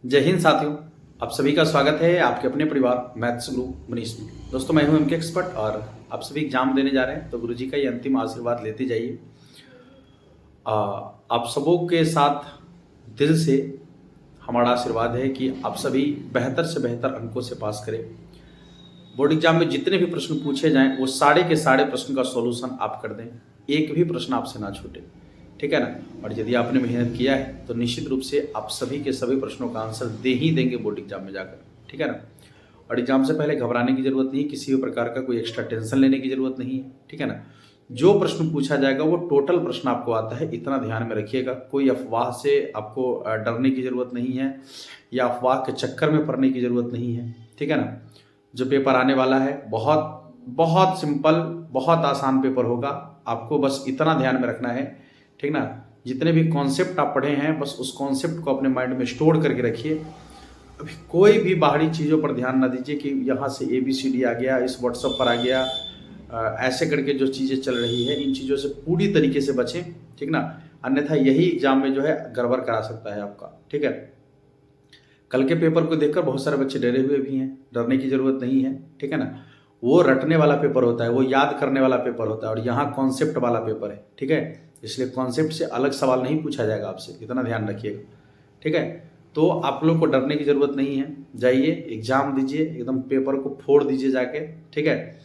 जय हिंद साथियों। आप सभी का स्वागत है आपके अपने परिवार मैथ्स गुरु मनीष में। दोस्तों, मैं हूं एमके एक्सपर्ट और आप सभी एग्जाम देने जा रहे हैं, तो गुरुजी का ये अंतिम आशीर्वाद लेते जाइए। आप सबों के साथ दिल से हमारा आशीर्वाद है कि आप सभी बेहतर से बेहतर अंकों से पास करें। बोर्ड एग्जाम में जितने भी प्रश्न पूछे जाएं वो सारे के सारे प्रश्न का सॉल्यूशन आप कर दें, एक भी प्रश्न आपसे ना छूटे, ठीक है ना। और यदि आपने मेहनत किया है तो निश्चित रूप से आप सभी के सभी प्रश्नों का आंसर दे ही देंगे बोर्ड एग्जाम में जाकर, ठीक है ना। और एग्जाम से पहले घबराने की जरूरत नहीं है, किसी भी प्रकार का कोई एक्स्ट्रा टेंशन लेने की जरूरत नहीं है, ठीक है ना। जो प्रश्न पूछा जाएगा वो टोटल प्रश्न आपको आता है, इतना ध्यान में रखिएगा। कोई अफवाह से आपको डरने की जरूरत नहीं है या अफवाह के चक्कर में पड़ने की जरूरत नहीं है, ठीक है ना। जो पेपर आने वाला है बहुत बहुत सिंपल, बहुत आसान पेपर होगा। आपको बस इतना ध्यान में रखना है, ठीक ना। जितने भी कॉन्सेप्ट आप पढ़े हैं बस उस कॉन्सेप्ट को अपने माइंड में स्टोर करके रखिए। अभी कोई भी बाहरी चीज़ों पर ध्यान ना दीजिए कि यहाँ से ABCD आ गया, इस व्हाट्सअप पर आ गया, ऐसे करके जो चीज़ें चल रही है इन चीज़ों से पूरी तरीके से बचें, ठीक ना। अन्यथा यही एग्जाम में जो है गड़बड़ करा सकता है आपका, ठीक है। कल के पेपर को देखकर बहुत सारे बच्चे डरे हुए भी हैं, डरने की ज़रूरत नहीं है, ठीक है ना। वो रटने वाला पेपर होता है, वो याद करने वाला पेपर होता है, और यहाँ कॉन्सेप्ट वाला पेपर है, ठीक है। इसलिए कॉन्सेप्ट से अलग सवाल नहीं पूछा जाएगा आपसे, इतना ध्यान रखिएगा, ठीक है। तो आप लोग को डरने की ज़रूरत नहीं है, जाइए एग्ज़ाम दीजिए, एकदम पेपर को फोड़ दीजिए जाके, ठीक है।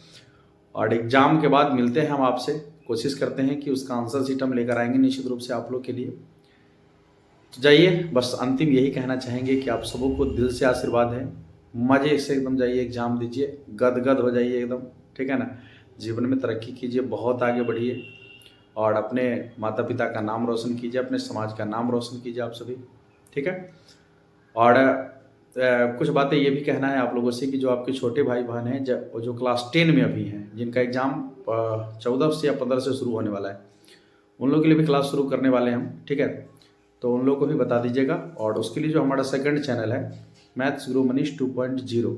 और एग्ज़ाम के बाद मिलते हैं हम आपसे, कोशिश करते हैं कि उसका आंसर शीट हम लेकर आएंगे निश्चित रूप से आप लोग के लिए। तो जाइए, बस अंतिम यही कहना चाहेंगे कि आप सबों को दिल से आशीर्वाद है, मज़े से एकदम जाइए एग्ज़ाम दीजिए, गदगद हो जाइए एकदम, ठीक है ना। जीवन में तरक्की कीजिए, बहुत आगे बढ़िए और अपने माता पिता का नाम रोशन कीजिए, अपने समाज का नाम रोशन कीजिए आप सभी, ठीक है। और कुछ बातें ये भी कहना है आप लोगों से कि जो आपके छोटे भाई बहन हैं, जो क्लास 10 में अभी हैं, जिनका एग्ज़ाम 14 से या 15 से शुरू होने वाला है, उन लोगों के लिए भी क्लास शुरू करने वाले हैं हम, ठीक है। तो उन लोगों को भी बता दीजिएगा। और उसके लिए जो हमारा सेकंड चैनल है मैथ्स गुरु मनीष 2.0,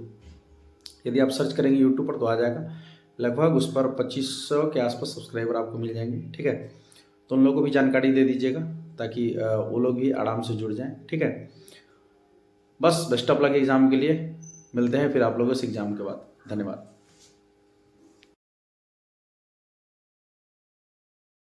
यदि आप सर्च करेंगे यूट्यूब पर तो आ जाएगा। लगभग उस पर 2500 के आसपास सब्सक्राइबर आपको मिल जाएंगे, ठीक है। तो उन लोगों को भी जानकारी दे दीजिएगा ताकि वो लोग भी आराम से जुड़ जाएं, ठीक है। बस बेस्ट ऑफ लक एग्ज़ाम के लिए, मिलते हैं फिर आप लोगों से एग्ज़ाम के बाद। धन्यवाद।